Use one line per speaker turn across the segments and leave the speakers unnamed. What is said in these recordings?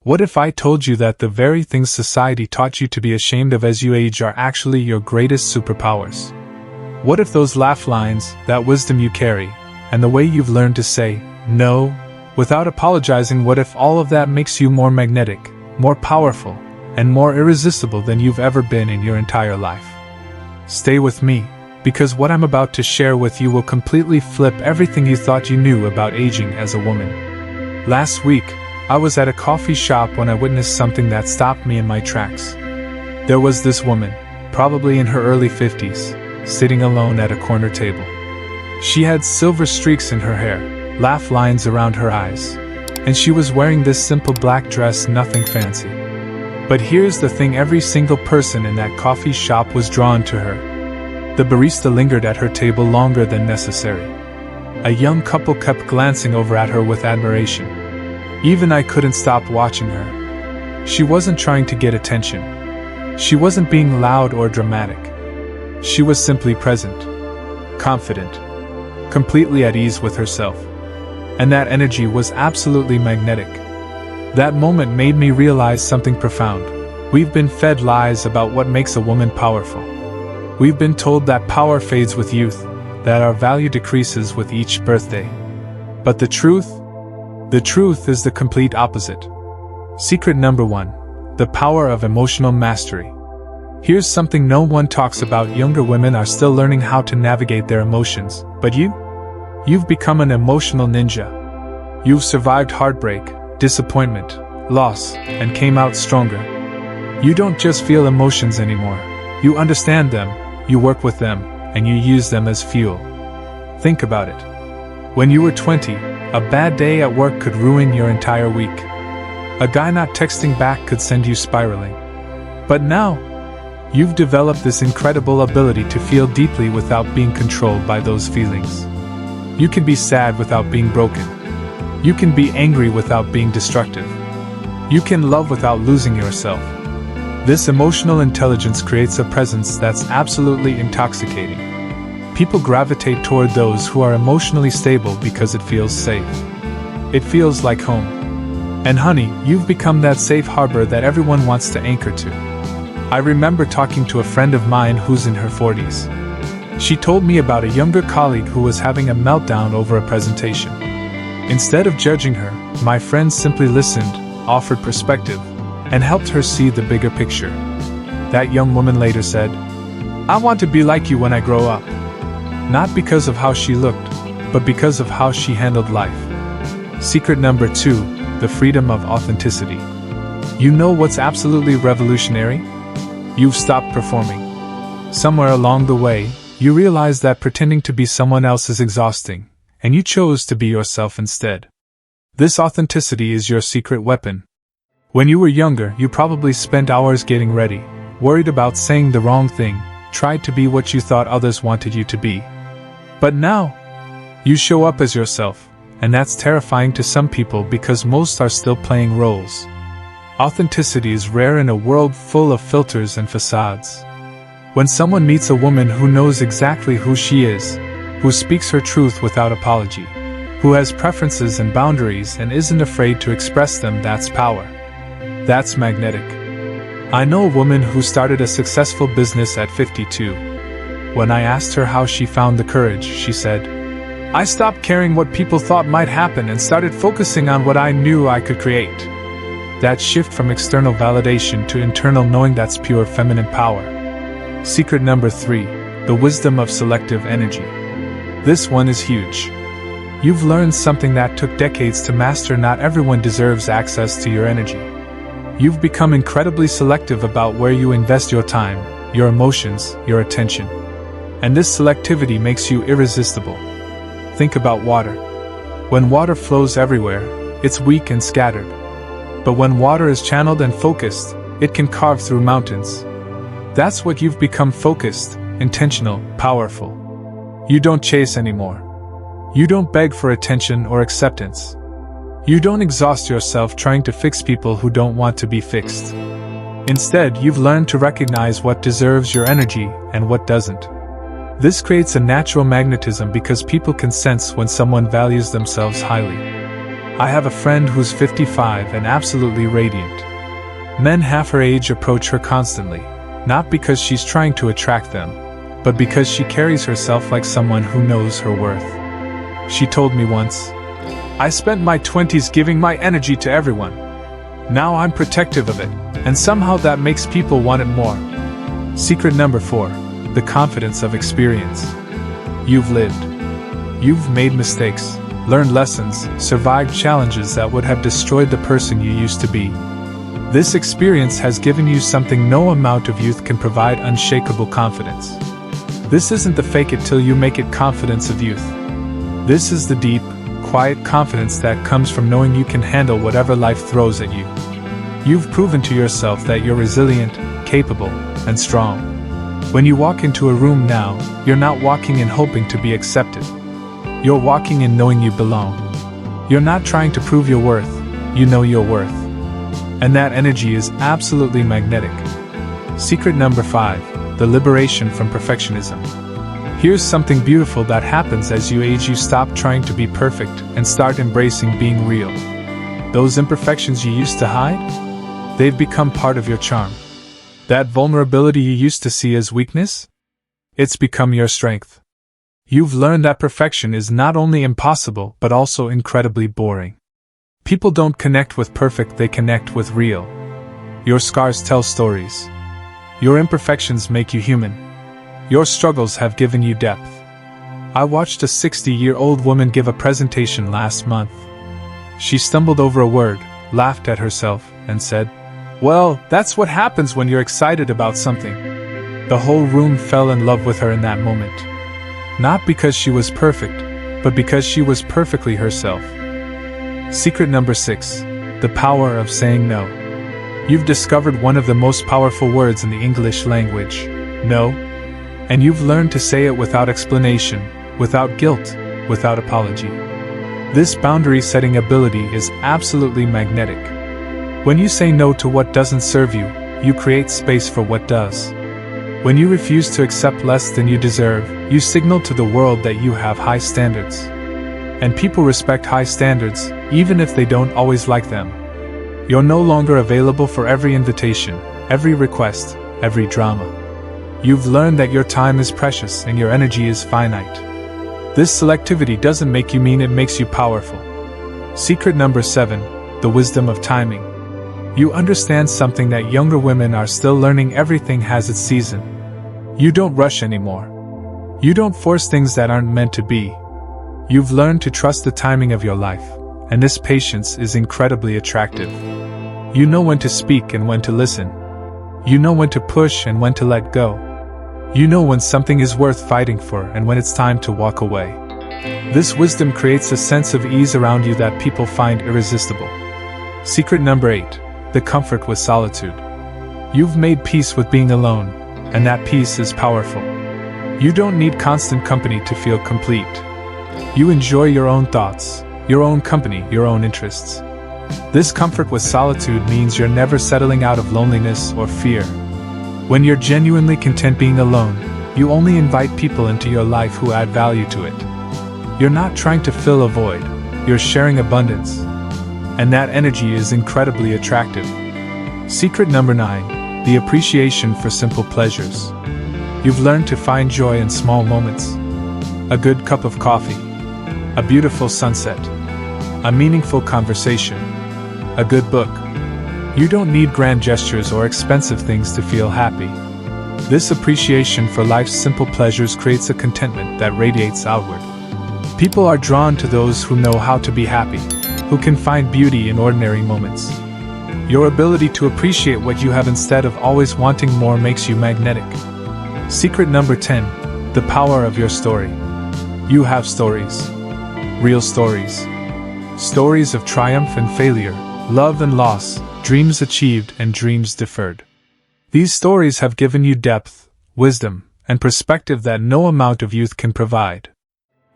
What if I told you that the very things society taught you to be ashamed of as you age are actually your greatest superpowers? What if those laugh lines, that wisdom you carry, and the way you've learned to say, no, without apologizing, what if all of that makes you more magnetic, more powerful, and more irresistible than you've ever been in your entire life? Stay with me, because what I'm about to share with you will completely flip everything you thought you knew about aging as a woman. Last week, I was at a coffee shop when I witnessed something that stopped me in my tracks. There was this woman, probably in her early 50s, sitting alone at a corner table. She had silver streaks in her hair, laugh lines around her eyes, and she was wearing this simple black dress, nothing fancy. But here's the thing, every single person in that coffee shop was drawn to her. The barista lingered at her table longer than necessary. A young couple kept glancing over at her with admiration. Even I couldn't stop watching her. She wasn't trying to get attention. She wasn't being loud or dramatic. She was simply present, confident, completely at ease with herself. And that energy was absolutely magnetic. That moment made me realize something profound. We've been fed lies about what makes a woman powerful. We've been told that power fades with youth, that our value decreases with each birthday. But the truth is the complete opposite. Secret number 1. The power of emotional mastery. Here's something no one talks about. Younger women are still learning how to navigate their emotions, but you've become an emotional ninja. You've survived heartbreak, disappointment, loss, and came out stronger. You don't just feel emotions anymore. You understand them, you work with them, and you use them as fuel. Think about it. When you were 20, a bad day at work could ruin your entire week. A guy not texting back could send you spiraling. But now, you've developed this incredible ability to feel deeply without being controlled by those feelings. You can be sad without being broken. You can be angry without being destructive. You can love without losing yourself. This emotional intelligence creates a presence that's absolutely intoxicating. People gravitate toward those who are emotionally stable because it feels safe. It feels like home. And honey, you've become that safe harbor that everyone wants to anchor to. I remember talking to a friend of mine who's in her 40s. She told me about a younger colleague who was having a meltdown over a presentation. Instead of judging her, my friend simply listened, offered perspective, and helped her see the bigger picture. That young woman later said, "I want to be like you when I grow up." Not because of how she looked, but because of how she handled life. Secret number 2, the freedom of authenticity. You know what's absolutely revolutionary? You've stopped performing. Somewhere along the way, you realize that pretending to be someone else is exhausting, and you chose to be yourself instead. This authenticity is your secret weapon. When you were younger, you probably spent hours getting ready, worried about saying the wrong thing, tried to be what you thought others wanted you to be. But now, you show up as yourself, and that's terrifying to some people because most are still playing roles. Authenticity is rare in a world full of filters and facades. When someone meets a woman who knows exactly who she is, who speaks her truth without apology, who has preferences and boundaries and isn't afraid to express them, that's power. That's magnetic. I know a woman who started a successful business at 52. When I asked her how she found the courage, she said, "I stopped caring what people thought might happen and started focusing on what I knew I could create." That shift from external validation to internal knowing, that's pure feminine power. Secret number 3, the wisdom of selective energy. This one is huge. You've learned something that took decades to master. Not everyone deserves access to your energy. You've become incredibly selective about where you invest your time, your emotions, your attention. And this selectivity makes you irresistible. Think about water. When water flows everywhere, it's weak and scattered. But when water is channeled and focused, it can carve through mountains. That's what you've become: focused, intentional, powerful. You don't chase anymore. You don't beg for attention or acceptance. You don't exhaust yourself trying to fix people who don't want to be fixed. Instead, you've learned to recognize what deserves your energy and what doesn't. This creates a natural magnetism because people can sense when someone values themselves highly. I have a friend who's 55 and absolutely radiant. Men half her age approach her constantly, not because she's trying to attract them, but because she carries herself like someone who knows her worth. She told me once, "I spent my 20s giving my energy to everyone. Now I'm protective of it, and somehow that makes people want it more." Secret number 4, the confidence of experience. You've lived. You've made mistakes, learned lessons, survived challenges that would have destroyed the person you used to be. This experience has given you something no amount of youth can provide: unshakable confidence. This isn't the fake it till you make it confidence of youth. This is the deep, quiet confidence that comes from knowing you can handle whatever life throws at you. You've proven to yourself that you're resilient, capable, and strong. When you walk into a room now, you're not walking in hoping to be accepted. You're walking in knowing you belong. You're not trying to prove your worth, you know your worth. And that energy is absolutely magnetic. Secret number 5, the liberation from perfectionism. Here's something beautiful that happens as you age: you stop trying to be perfect and start embracing being real. Those imperfections you used to hide? They've become part of your charm. That vulnerability you used to see as weakness? It's become your strength. You've learned that perfection is not only impossible but also incredibly boring. People don't connect with perfect, they connect with real. Your scars tell stories. Your imperfections make you human. Your struggles have given you depth. I watched a 60-year-old woman give a presentation last month. She stumbled over a word, laughed at herself, and said, "Well, that's what happens when you're excited about something." The whole room fell in love with her in that moment. Not because she was perfect, but because she was perfectly herself. Secret number 6, the power of saying no. You've discovered one of the most powerful words in the English language, no, and you've learned to say it without explanation, without guilt, without apology. This boundary-setting ability is absolutely magnetic. When you say no to what doesn't serve you, you create space for what does. When you refuse to accept less than you deserve, you signal to the world that you have high standards. And people respect high standards, even if they don't always like them. You're no longer available for every invitation, every request, every drama. You've learned that your time is precious and your energy is finite. This selectivity doesn't make you mean, it makes you powerful. Secret number 7, the wisdom of timing. You understand something that younger women are still learning: everything has its season. You don't rush anymore. You don't force things that aren't meant to be. You've learned to trust the timing of your life, and this patience is incredibly attractive. You know when to speak and when to listen. You know when to push and when to let go. You know when something is worth fighting for and when it's time to walk away. This wisdom creates a sense of ease around you that people find irresistible. Secret number 8, the comfort with solitude. You've made peace with being alone, and that peace is powerful. You don't need constant company to feel complete. You enjoy your own thoughts, your own company, your own interests. This comfort with solitude means you're never settling out of loneliness or fear. When you're genuinely content being alone, you only invite people into your life who add value to it. You're not trying to fill a void, you're sharing abundance. And that energy is incredibly attractive. Secret number 9, the appreciation for simple pleasures. You've learned to find joy in small moments. A good cup of coffee, a beautiful sunset, a meaningful conversation, a good book. You don't need grand gestures or expensive things to feel happy. This appreciation for life's simple pleasures creates a contentment that radiates outward. People are drawn to those who know how to be happy, who can find beauty in ordinary moments. Your ability to appreciate what you have instead of always wanting more makes you magnetic. Secret number 10, the power of your story. You have stories. Real stories. Stories of triumph and failure, love and loss, dreams achieved and dreams deferred. These stories have given you depth, wisdom, and perspective that no amount of youth can provide.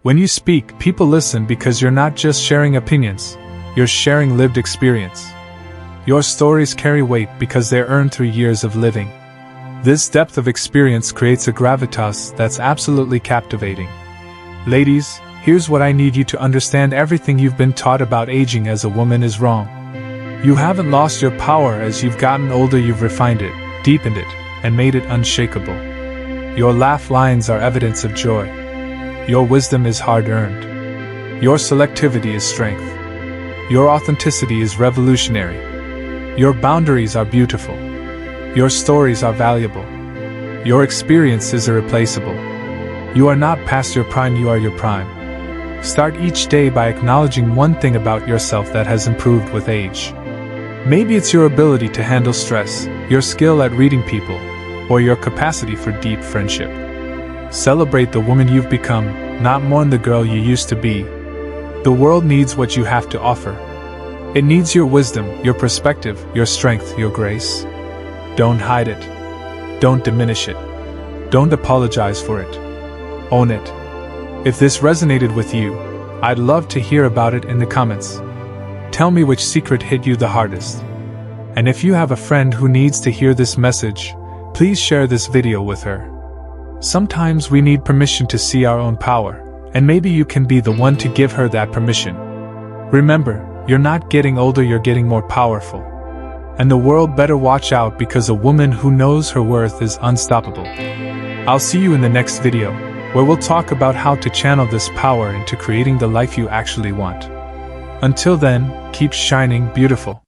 When you speak, people listen because you're not just sharing opinions, you're sharing lived experience. Your stories carry weight because they're earned through years of living. This depth of experience creates a gravitas that's absolutely captivating. Ladies, Here's what I need you to understand: everything you've been taught about aging as a woman is wrong. You haven't lost your power. As you've gotten older, you've refined it, deepened it, and made it unshakable. Your laugh lines are evidence of joy. Your wisdom is hard-earned. Your selectivity is strength. Your authenticity is revolutionary. Your boundaries are beautiful. Your stories are valuable. Your experience is irreplaceable. You are not past your prime, you are your prime. Start each day by acknowledging one thing about yourself that has improved with age. Maybe it's your ability to handle stress, your skill at reading people, or your capacity for deep friendship. Celebrate the woman you've become, not mourn the girl you used to be. The world needs what you have to offer. It needs your wisdom, your perspective, your strength, your grace. Don't hide it. Don't diminish it. Don't apologize for it. Own it. If this resonated with you, I'd love to hear about it in the comments. Tell me which secret hit you the hardest. And if you have a friend who needs to hear this message, please share this video with her. Sometimes we need permission to see our own power, and maybe you can be the one to give her that permission. Remember, you're not getting older, you're getting more powerful. And the world better watch out, because a woman who knows her worth is unstoppable. I'll see you in the next video, where we'll talk about how to channel this power into creating the life you actually want. Until then, keep shining beautiful.